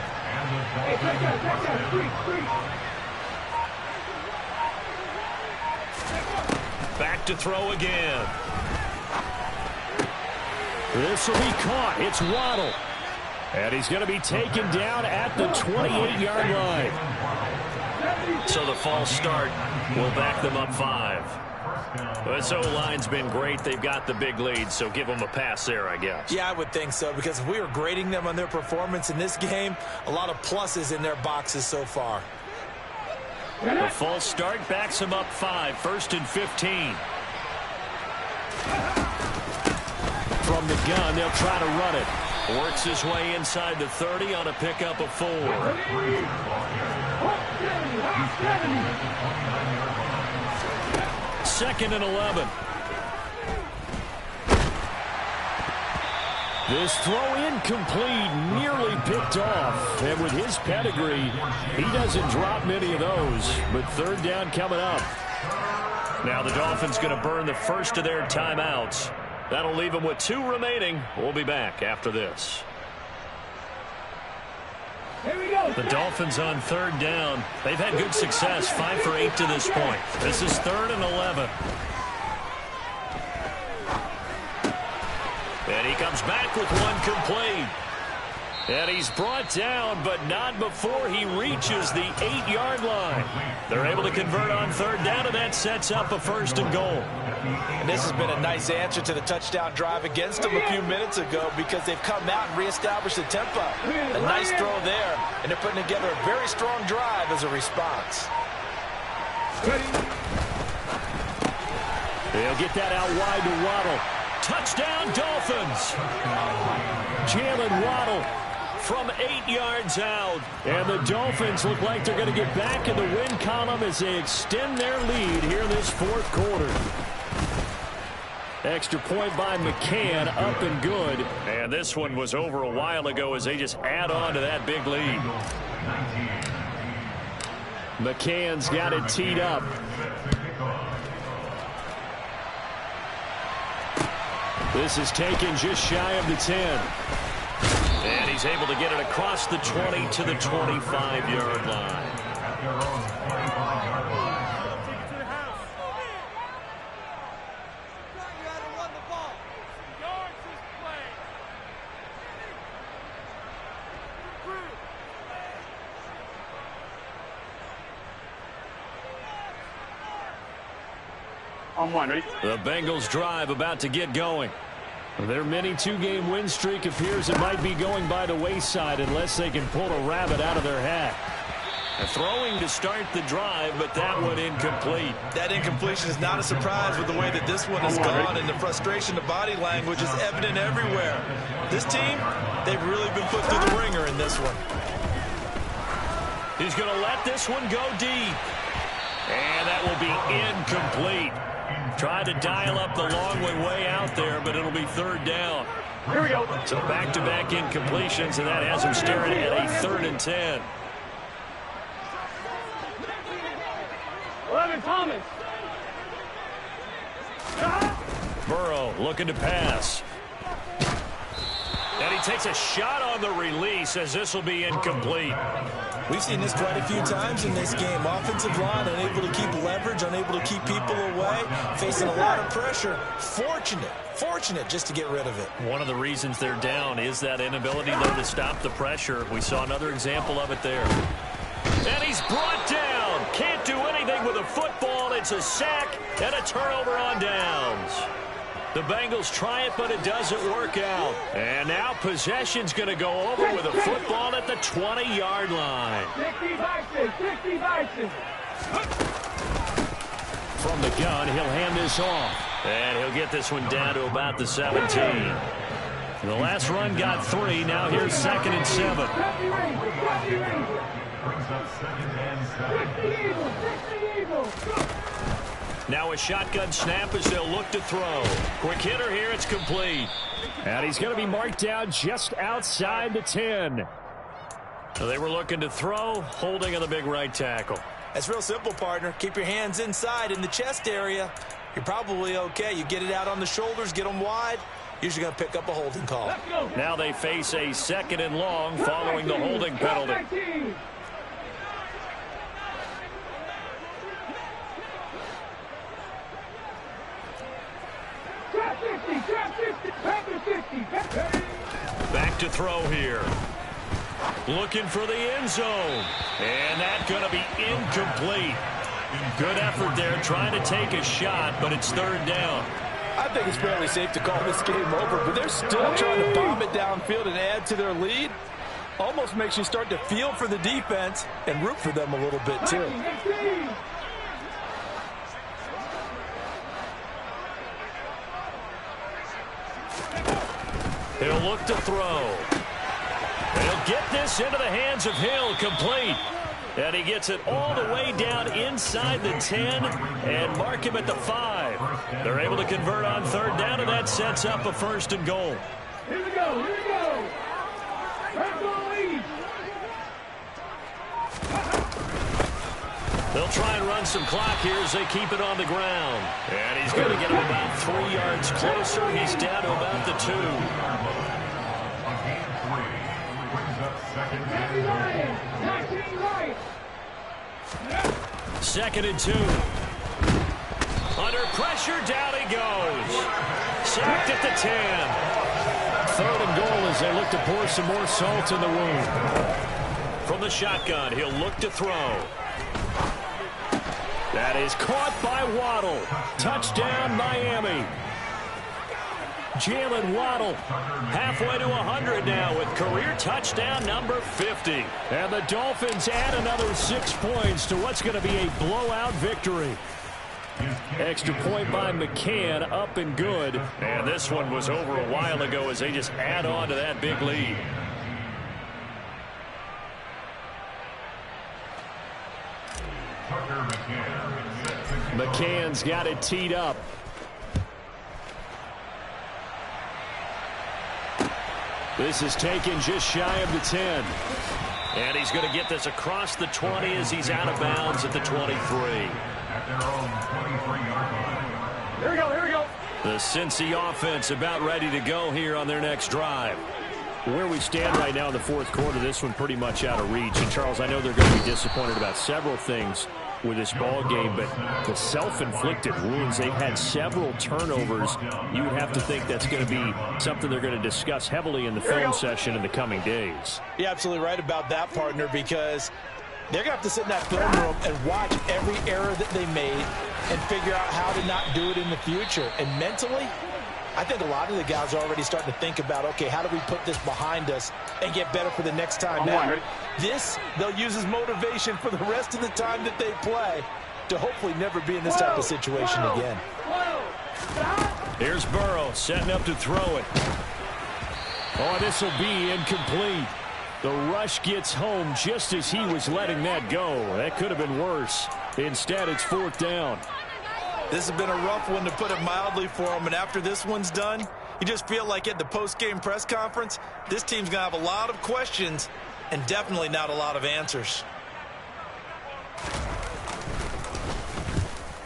Back to throw again. This will be caught. It's Waddle. And he's going to be taken down at the 28-yard line. So the false start will back them up 5. This O-line's been great. They've got the big lead, so give them a pass there, I guess. Yeah, I would think so, because if we were grading them on their performance in this game, a lot of pluses in their boxes so far. The false start backs them up 5, 1st and 15. From the gun, they'll try to run it. Works his way inside the 30 on a pickup of 4. Second and 11. This throw incomplete, nearly picked off. And with his pedigree, he doesn't drop many of those. But third down coming up. Now the Dolphins going to burn the first of their timeouts. That'll leave them with 2 remaining. We'll be back after this. Here we go. The Dolphins on third down. They've had good success, 5 for 8 to this point. This is 3rd and 11. And he comes back with one complete. And he's brought down, but not before he reaches the 8-yard line. They're able to convert on third down, and that sets up a 1st and goal. And this has been a nice answer to the touchdown drive against them a few minutes ago, because they've come out and reestablished the tempo. A nice throw there, and they're putting together a very strong drive as a response. They'll get that out wide to Waddle. Touchdown, Dolphins! Jalen Waddle from 8 yards out. And the Dolphins look like they're going to get back in the win column as they extend their lead here in this 4th quarter. Extra point by McCann, up and good. And this one was over a while ago as they just add on to that big lead. McCann's got it teed up. This is taken just shy of the 10. And he's able to get it across the 20 to the 25-yard line. On one, ready? The Bengals drive about to get going. Their mini 2-game win streak appears it might be going by the wayside unless they can pull a rabbit out of their hat. Throwing to start the drive, but that one incomplete. That incompletion is not a surprise with the way that this one has gone, and the frustration, the body language is evident everywhere. This team, they've really been put through the ringer in this one. He's going to let this one go deep. And that will be incomplete. Tried to dial up the long way out there, but it'll be third down. Here we go. So back-to-back incompletions, and that has him staring at a 3rd and 10. 11, Thomas. Burrow looking to pass. And he takes a shot on the release as this will be incomplete. We've seen this quite a few times in this game. Offensive line unable to keep leverage, unable to keep people away, facing a lot of pressure. Fortunate just to get rid of it. One of the reasons they're down is that inability, though, to stop the pressure. We saw another example of it there. And he's brought down. Can't do anything with a football. It's a sack and a turnover on downs. The Bengals try it, but it doesn't work out. And now possession's going to go over with a football at the 20-yard line. 60 Bison. From the gun, he'll hand this off. And he'll get this one down to about the 17. The last run got 3. Now here's 2nd and 7. Now a shotgun snap as they'll look to throw. Quick hitter here, it's complete. And he's going to be marked down just outside the 10. So they were looking to throw, holding on the big right tackle. That's real simple, partner. Keep your hands inside in the chest area. You're probably okay. You get it out on the shoulders, get them wide. Usually going to pick up a holding call. Now they face a 2nd and long following the holding penalty. Back to throw here. Looking for the end zone. And that's going to be incomplete. Good effort there trying to take a shot, but it's 3rd down. I think it's fairly safe to call this game over, but they're still trying to bomb it downfield and add to their lead. Almost makes you start to feel for the defense and root for them a little bit, too. He'll look to throw. He'll get this into the hands of Hill, complete. And he gets it all the way down inside the 10 and mark him at the 5. They're able to convert on 3rd down, and that sets up a 1st and goal. Here we go, here we go. First goal lead. They'll try and run some clock here as they keep it on the ground. And he's going to get him about 3 yards closer. He's down to about the 2. Second and 2. Under pressure, down he goes. Sacked at the 10. 3rd and goal as they look to pour some more salt in the wound. From the shotgun, he'll look to throw. That is caught by Waddle. Touchdown, Miami. Jalen Waddle halfway to 100 now with career touchdown number 50. And the Dolphins add another 6 points to what's going to be a blowout victory. Extra point by McCann, up and good. And this one was over a while ago as they just add on to that big lead. McCann's got it teed up. This is taken just shy of the 10. And he's going to get this across the 20 as he's out of bounds at the 23. At their own 23-yard line. Here we go, here we go. The Cincy offense about ready to go here on their next drive. Where we stand right now in the 4th quarter, this one pretty much out of reach. And, Charles, I know they're going to be disappointed about several things with this ball game, but the self-inflicted wounds, they've had several turnovers. You would have to think that's going to be something they're going to discuss heavily in the film session in the coming days. You're absolutely right about that, partner, because they're going to have to sit in that film room and watch every error that they made and figure out how to not do it in the future. And mentally, I think a lot of the guys are already starting to think about, okay, how do we put this behind us and get better for the next time now? This, they'll use as motivation for the rest of the time that they play to hopefully never be in this type of situation again. Here's Burrow setting up to throw it. Oh, this will be incomplete. The rush gets home just as he was letting that go. That could have been worse. Instead, it's 4th down. This has been a rough one, to put it mildly, for him. And after this one's done, you just feel like at the post-game press conference, this team's going to have a lot of questions and definitely not a lot of answers.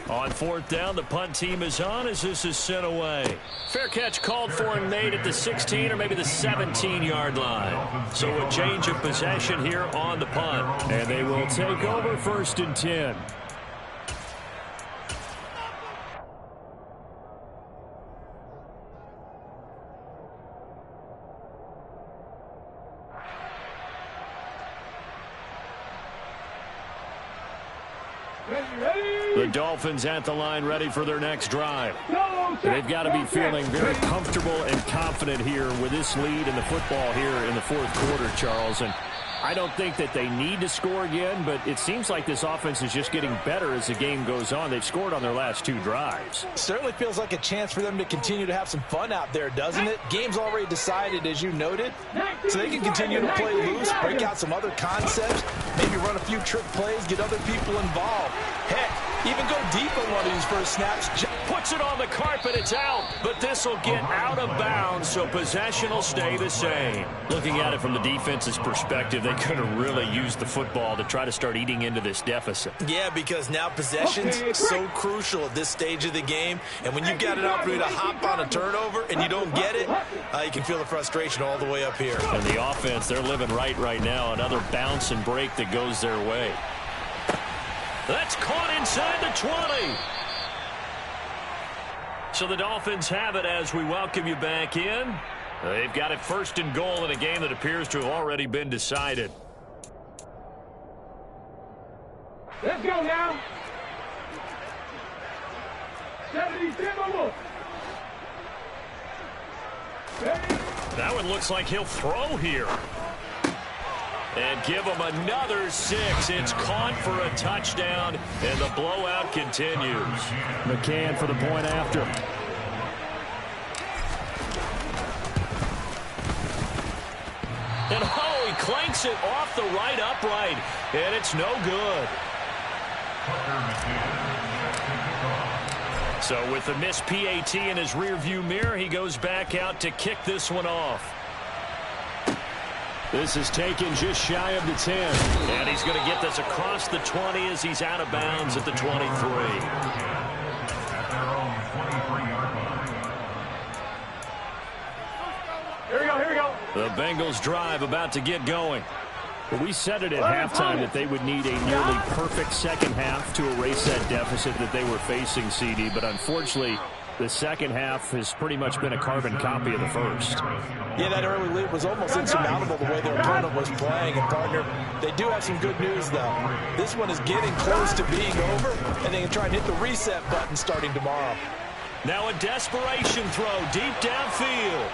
On 4th down, the punt team is on as this is sent away. Fair catch called for and made at the 16 or maybe the 17-yard line. So a change of possession here on the punt. And they will take over 1st and 10. The Dolphins at the line ready for their next drive. They've got to be feeling very comfortable and confident here with this lead in the football here in the 4th quarter, Charles. And I don't think that they need to score again, but it seems like this offense is just getting better as the game goes on. They've scored on their last 2 drives. Certainly feels like a chance for them to continue to have some fun out there, doesn't it? Game's already decided, as you noted, so they can continue to play loose, break out some other concepts, maybe run a few trick plays, get other people involved. Heck, even go deep on one of these first snaps. Puts it on the carpet, it's out, but this will get out of bounds, so possession will stay the same. Looking at it from the defense's perspective, they could have really used the football to try to start eating into this deficit. Yeah, because now possession's so crucial at this stage of the game, and when you've got an opportunity to hop on a turnover and you don't get it, you can feel the frustration all the way up here. And the offense, they're living right now. Another bounce and break that goes their way. That's caught inside the 20. So the Dolphins have it as we welcome you back in. They've got it 1st and goal in a game that appears to have already been decided. Let's go now. 77. That one looks like he'll throw here. And give him another 6. It's caught for a touchdown, and the blowout continues. McCann for the point after. And he clanks it off the right upright, and it's no good. So with the missed PAT in his rearview mirror, he goes back out to kick this one off. This is taken just shy of the 10. And he's going to get this across the 20 as he's out of bounds at the 23. Here we go. The Bengals drive about to get going. Well, we said it at halftime that they would need a nearly perfect second half to erase that deficit that they were facing, CD. But unfortunately, the second half has pretty much been a carbon copy of the first. Yeah, that early lead was almost insurmountable the way their opponent was playing. And, partner, they do have some good news, though. This one is getting close to being over, and they can try and hit the reset button starting tomorrow. Now a desperation throw deep downfield.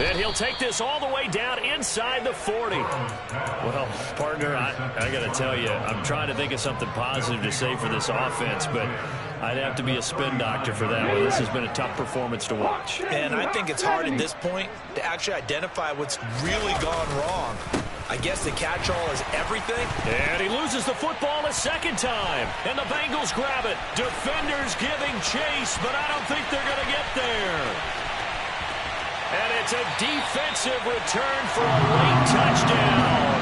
And he'll take this all the way down inside the 40. Well, partner, I got to tell you, I'm trying to think of something positive to say for this offense, but I'd have to be a spin doctor for that one. This has been a tough performance to watch. And I think it's hard at this point to actually identify what's really gone wrong. I guess the catch-all is everything. And he loses the football a second time. And the Bengals grab it. Defenders giving chase, but I don't think they're going to get there. And it's a defensive return for a late touchdown.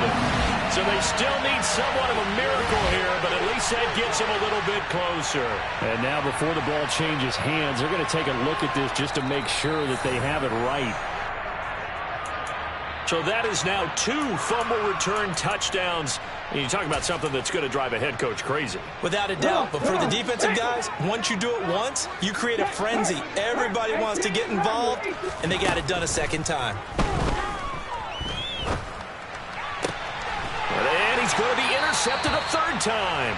So they still need somewhat of a miracle here, but at least that gets them a little bit closer. And now before the ball changes hands, they're going to take a look at this just to make sure that they have it right. So that is now 2 fumble return touchdowns. And you talk about something that's going to drive a head coach crazy. Without a doubt. But for the defensive guys, once you do it once, you create a frenzy. Everybody wants to get involved, and they got it done a second time. And he's going to be intercepted a third time.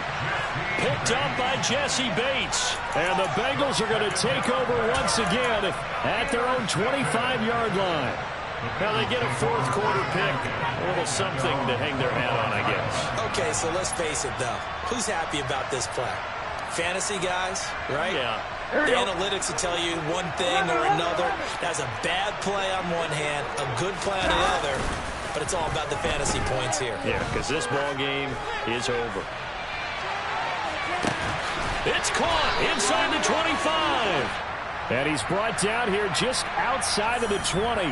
Picked up by Jesse Bates. And the Bengals are going to take over once again at their own 25-yard line. Now they get a fourth quarter pick. A little something to hang their hat on, I guess. Okay, so let's face it, though. Who's happy about this play? Fantasy guys, right? Yeah. The analytics will tell you one thing or another. That's a bad play on one hand, a good play on the other, but it's all about the fantasy points here. Yeah, because this ball game is over. It's caught inside the 25. And he's brought down here just outside of the 20.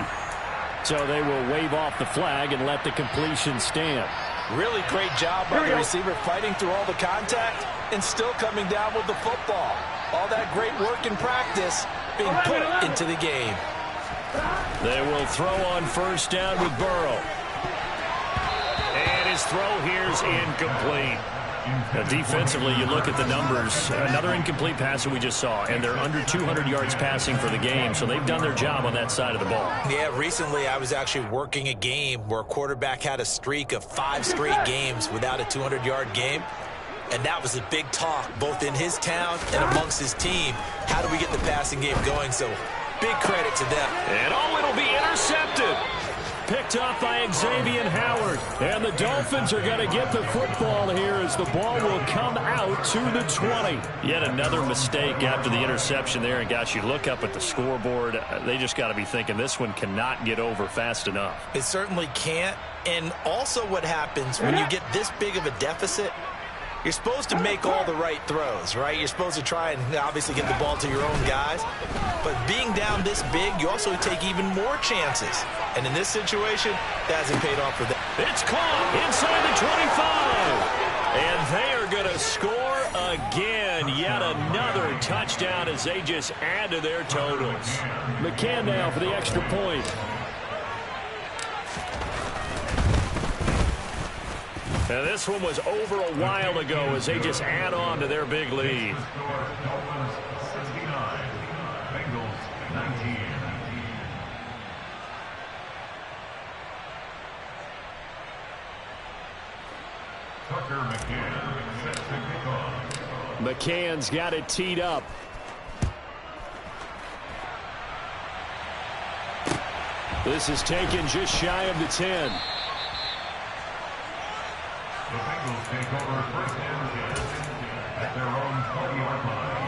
So they will wave off the flag and let the completion stand. Really great job by the receiver fighting through all the contact and still coming down with the football. All that great work in practice being put into the game. They will throw on first down with Burrow. And his throw here is incomplete. Now, defensively, you look at the numbers. Another incomplete pass that we just saw, and they're under 200 yards passing for the game, so they've done their job on that side of the ball. Yeah, recently I was actually working a game where a quarterback had a streak of 5 straight games without a 200-yard game, and that was a big talk both in his town and amongst his team. How do we get the passing game going? So big credit to them. And it'll be intercepted. picked off by Xavier Howard. And the Dolphins are going to get the football here as the ball will come out to the 20. Yet another mistake after the interception there. And, gosh, you look up at the scoreboard, they just got to be thinking this one cannot get over fast enough. It certainly can't. And also what happens when you get this big of a deficit, you're supposed to make all the right throws, right? You're supposed to try and obviously get the ball to your own guys. But being down this big, you also take even more chances. And in this situation, that hasn't paid off for them. It's caught inside the 25. And they are going to score again. Yet another touchdown as they just add to their totals. McCann now for the extra point. And this one was over a while ago as they just add on to their big lead. Dolphins 69, Bengals 19. Tucker McCann sets the kickoff. McCann's got it teed up. This is taken just shy of the 10. The Bengals take over first and 10 at their own 20-yard line.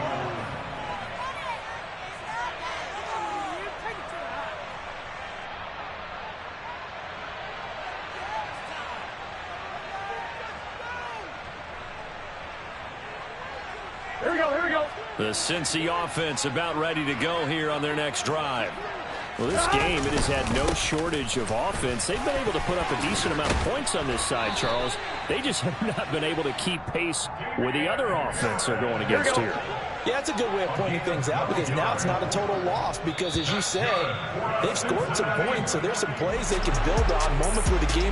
Here we go, here we go. The Cincy offense about ready to go here on their next drive. Well, this game, it has had no shortage of offense. They've been able to put up a decent amount of points on this side, Charles. They just have not been able to keep pace with the other offense they're going against here. Yeah, that's a good way of pointing things out because now it's not a total loss because, as you said, they've scored some points, so there's some plays they can build on, moments where the game